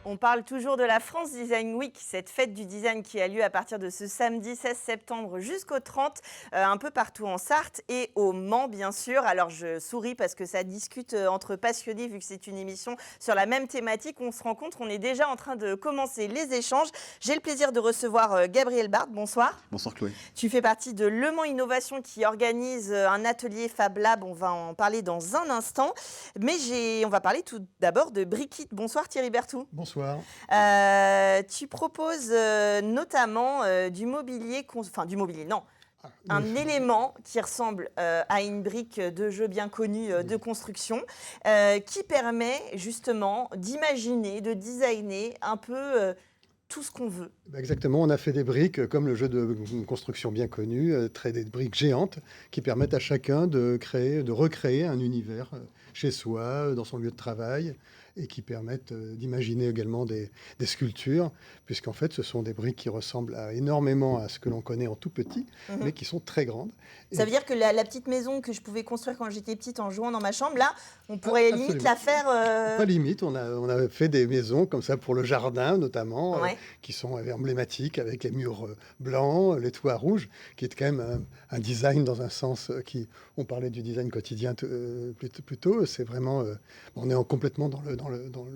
On parle toujours de la France Design Week, cette fête du design qui a lieu à partir de ce samedi 16 septembre jusqu'au 30, un peu partout en Sarthe et au Mans, bien sûr. Alors, je souris parce que ça discute entre passionnés, vu que c'est une émission sur la même thématique. On se rencontre, on est déjà en train de commencer les échanges. J'ai le plaisir de recevoir Gabriel Barthes. Bonsoir. Bonsoir Chloé. Tu fais partie de Le Mans Innovation qui organise un atelier Fab Lab. On va en parler dans un instant. Mais on va parler tout d'abord de Brickit. Bonsoir Thierry Berthoud. Bonsoir. Tu proposes notamment du mobilier, un élément qui ressemble à une brique de jeu bien connue de construction, qui permet justement d'imaginer, de designer un peu tout ce qu'on veut. Exactement, on a fait des briques comme le jeu de construction bien connu, des briques géantes qui permettent à chacun de recréer un univers chez soi, dans son lieu de travail, et qui permettent d'imaginer également des sculptures, puisqu'en fait ce sont des briques qui ressemblent énormément à ce que l'on connaît en tout petit, mais qui sont très grandes. Ça veut dire que la petite maison que je pouvais construire quand j'étais petite en jouant dans ma chambre, là, on pourrait limite la faire... Pas limite, on a fait des maisons comme ça pour le jardin notamment, qui sont emblématiques avec les murs blancs, les toits rouges, qui est quand même un design dans un sens on parlait du design quotidien plus tôt, c'est vraiment... on est complètement dans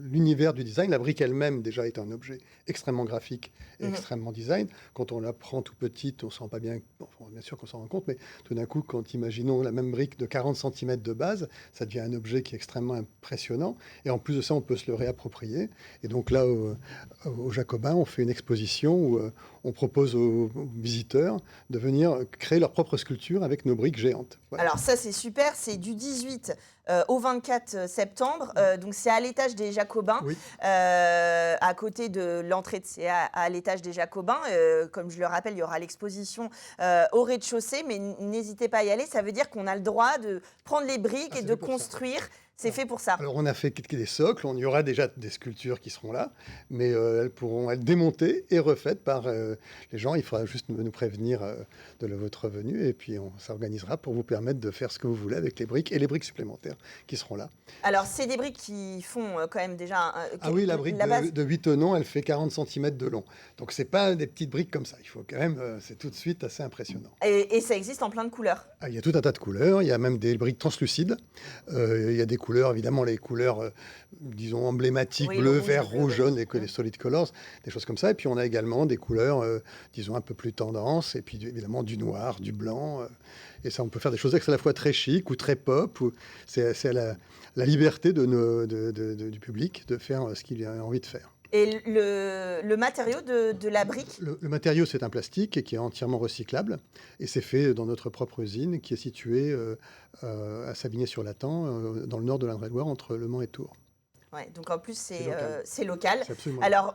l'univers du design. La brique elle-même déjà est un objet extrêmement graphique et extrêmement design. Quand on la prend tout petite, on ne se rend pas bien... bien sûr qu'on s'en rend compte, mais tout d'un coup, quand imaginons la même brique de 40 cm de base, ça devient un objet qui est extrêmement impressionnant. Et en plus de ça, on peut se le réapproprier. Et donc là, au Jacobin, on fait une exposition où on propose aux visiteurs de venir créer leur propre sculpture avec nos briques géantes. Voilà. Alors ça, c'est super. C'est du 18 au 24 septembre. Donc c'est à l'étage des Jacobins, à côté de l'entrée c'est à l'étage des Jacobins. Comme je le rappelle, il y aura l'exposition au rez-de-chaussée, mais n'hésitez pas à y aller. Ça veut dire qu'on a le droit de prendre les briques et de construire. C'est fait pour ça. Alors, on a fait des socles. Il y aura déjà des sculptures qui seront là, mais elles pourront être démontées et refaites par les gens. Il faudra juste nous prévenir de votre venue et puis on s'organisera pour vous permettre de faire ce que vous voulez avec les briques et les briques supplémentaires qui seront là. Alors, c'est des briques qui font quand même déjà... oui, la brique de 8 tenons, elle fait 40 cm de long. Donc, c'est pas des petites briques comme ça. Il faut quand même... c'est tout de suite assez impressionnant. Et ça existe en plein de couleurs. Il y a tout un tas de couleurs. Il y a même des briques translucides. Il y a des couleurs, évidemment, les couleurs, disons, emblématiques, bleu, vert, rouge, jaune, les solid colors, des choses comme ça. Et puis, on a également des couleurs, disons, un peu plus tendance. Et puis, évidemment, du noir, du blanc. Et ça, on peut faire des choses à la fois très chic ou très pop. C'est à la liberté du public de faire ce qu'il a envie de faire. Et le matériau de la brique ? Le matériau, c'est un plastique qui est entièrement recyclable. Et c'est fait dans notre propre usine qui est située à Savigny-sur-Latan, dans le nord de l'Indre-et-Loire, entre Le Mans et Tours. Ouais, donc en plus, c'est local. Alors,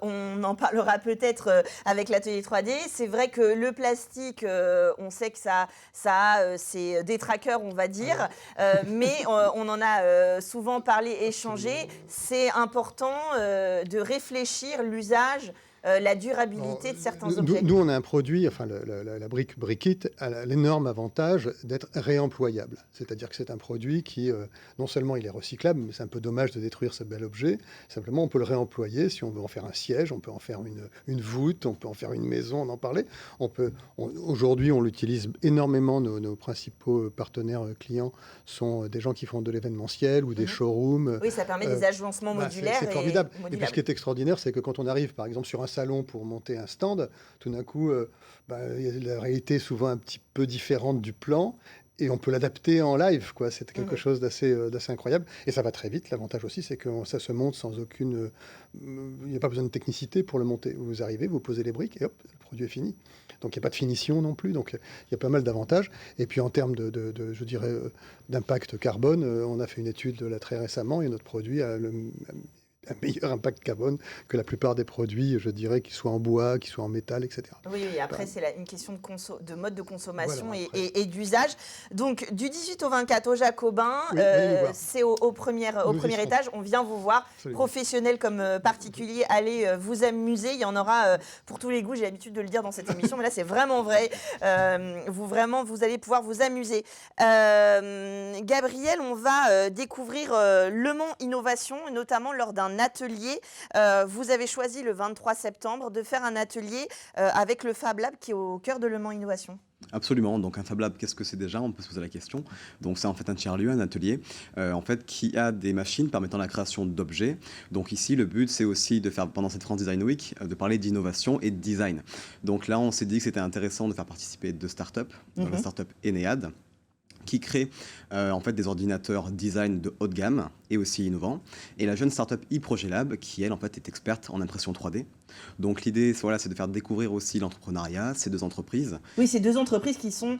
on en parlera peut-être avec l'atelier 3D. C'est vrai que le plastique, on sait que ça a ses détraqueurs, on va dire. Mais on en a souvent parlé, échangé. C'est important de réfléchir l'usage, la durabilité de certains objets. Nous, on a un produit, enfin la brique Brickit a l'énorme avantage d'être réemployable. C'est-à-dire que c'est un produit qui, non seulement il est recyclable, mais c'est un peu dommage de détruire ce bel objet. Simplement, on peut le réemployer. Si on veut en faire un siège, on peut en faire une voûte, on peut en faire une maison, on en parlait. Aujourd'hui, on l'utilise énormément. Nos principaux partenaires clients sont des gens qui font de l'événementiel ou des showrooms. Oui, ça permet des agencements modulaires. C'est formidable. Et puis, ce qui est extraordinaire, c'est que quand on arrive, par exemple, sur un salon pour monter un stand, tout d'un coup, la réalité est souvent un petit peu différente du plan et on peut l'adapter en live, quoi. C'est quelque chose d'assez incroyable et ça va très vite. L'avantage aussi, c'est que ça se monte sans aucune... Il n'y a pas besoin de technicité pour le monter. Vous arrivez, vous posez les briques et hop, le produit est fini. Donc, il n'y a pas de finition non plus. Donc, il y a pas mal d'avantages. Et puis, en termes je dirais, d'impact carbone, on a fait une étude là très récemment et notre produit a un meilleur impact carbone que la plupart des produits, je dirais, qu'ils soient en bois, qu'ils soient en métal, etc. Oui, après, c'est une question de mode de consommation et d'usage. Donc, du 18 au 24 au Jacobin, c'est au premier étage. On vient vous voir, professionnels comme particuliers, allez vous amuser. Il y en aura pour tous les goûts, j'ai l'habitude de le dire dans cette émission, mais là, c'est vraiment vrai. Vous allez pouvoir vous amuser. Gabriel, on va découvrir Le Mans Innovation, notamment lors d'un un atelier. Vous avez choisi le 23 septembre de faire un atelier avec le Fab Lab qui est au cœur de Le Mans Innovation. Absolument. Donc un Fab Lab, qu'est-ce que c'est déjà? On peut se poser la question. Donc c'est en fait un tiers-lieu, un atelier, en fait, qui a des machines permettant la création d'objets. Donc ici, le but, c'est aussi de faire, pendant cette France Design Week, de parler d'innovation et de design. Donc là, on s'est dit que c'était intéressant de faire participer 2 startups, dans la startup Enead, qui crée en fait des ordinateurs design de haut de gamme et aussi innovants. Et la jeune startup eProjet Lab, qui elle en fait est experte en impression 3D. Donc l'idée, voilà, c'est de faire découvrir aussi l'entrepreneuriat, ces 2 entreprises. Oui, ces 2 entreprises qui sont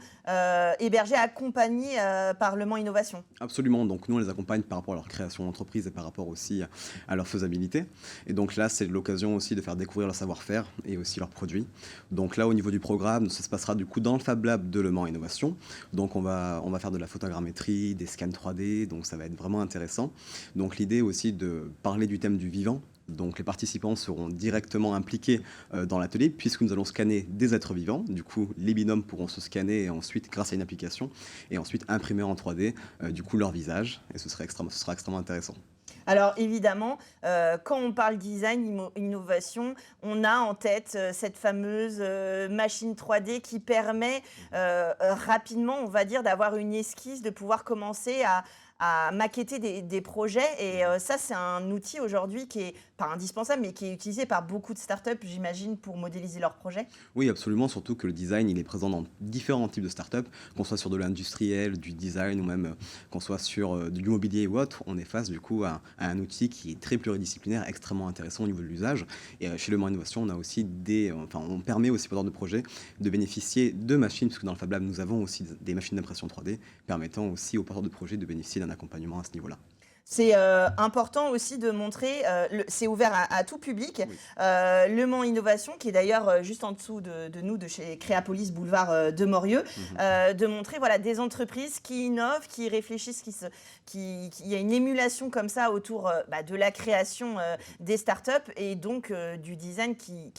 hébergées, accompagnées par Le Mans Innovation. Absolument. Donc nous, on les accompagne par rapport à leur création d'entreprise et par rapport aussi à leur faisabilité. Et donc là, c'est l'occasion aussi de faire découvrir leur savoir-faire et aussi leurs produits. Donc là, au niveau du programme, ça se passera du coup dans le Fab Lab de Le Mans Innovation. Donc on va faire de la photogrammétrie, des scans 3D, donc ça va être vraiment intéressant. Donc l'idée aussi de parler du thème du vivant. Donc les participants seront directement impliqués dans l'atelier puisque nous allons scanner des êtres vivants. Du coup, les binômes pourront se scanner et ensuite, grâce à une application, et ensuite imprimer en 3D du coup leur visage. Et ce sera extrêmement intéressant. Alors évidemment, quand on parle design, innovation, on a en tête cette fameuse machine 3D qui permet rapidement, on va dire, d'avoir une esquisse, de pouvoir commencer à maqueter des projets. Et ça, c'est un outil aujourd'hui qui est pas indispensable, mais qui est utilisé par beaucoup de startups, j'imagine, pour modéliser leurs projets. Oui, absolument, surtout que le design, il est présent dans différents types de startups, qu'on soit sur de l'industriel, du design, ou même qu'on soit sur du mobilier ou autre. On est face, du coup, à un outil qui est très pluridisciplinaire, extrêmement intéressant au niveau de l'usage. Et chez Le Mans Innovation, on a aussi on permet aussi, pendant de projets, de bénéficier de machines, parce que dans le Fab Lab, nous avons aussi des machines d'impression 3D, permettant aussi aux porteurs de projets de bénéficier d'un accompagnement à ce niveau-là. C'est important aussi de montrer, c'est ouvert à tout public. Oui. Le Mans Innovation, qui est d'ailleurs juste en dessous de nous, de chez Créapolis, boulevard de Morieux, de montrer voilà, des entreprises qui innovent, qui réfléchissent, il y a une émulation comme ça autour de la création des startups et donc du design qui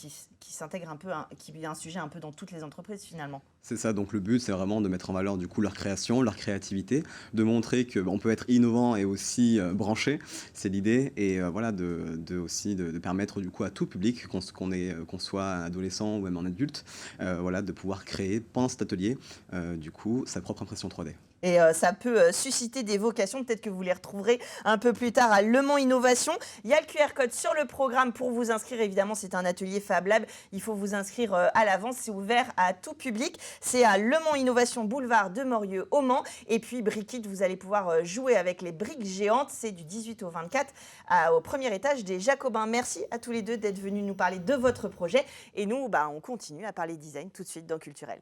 s'intègre un peu, qui est un sujet un peu dans toutes les entreprises finalement. C'est ça, donc le but, c'est vraiment de mettre en valeur du coup leur création, leur créativité, de montrer qu'on peut être innovant et aussi branché, c'est l'idée, et voilà, de permettre du coup à tout public, qu'on soit adolescent ou même en adulte, voilà, de pouvoir créer pendant cet atelier, du coup, sa propre impression 3D. Et ça peut susciter des vocations. Peut-être que vous les retrouverez un peu plus tard à Le Mans Innovation. Il y a le QR code sur le programme pour vous inscrire. Évidemment, c'est un atelier Fab Lab. Il faut vous inscrire à l'avance. C'est ouvert à tout public. C'est à Le Mans Innovation, boulevard de Morieux au Mans. Et puis, Brickit, vous allez pouvoir jouer avec les briques géantes. C'est du 18 au 24 au premier étage des Jacobins. Merci à tous les deux d'être venus nous parler de votre projet. Et nous, on continue à parler design tout de suite dans Culturel.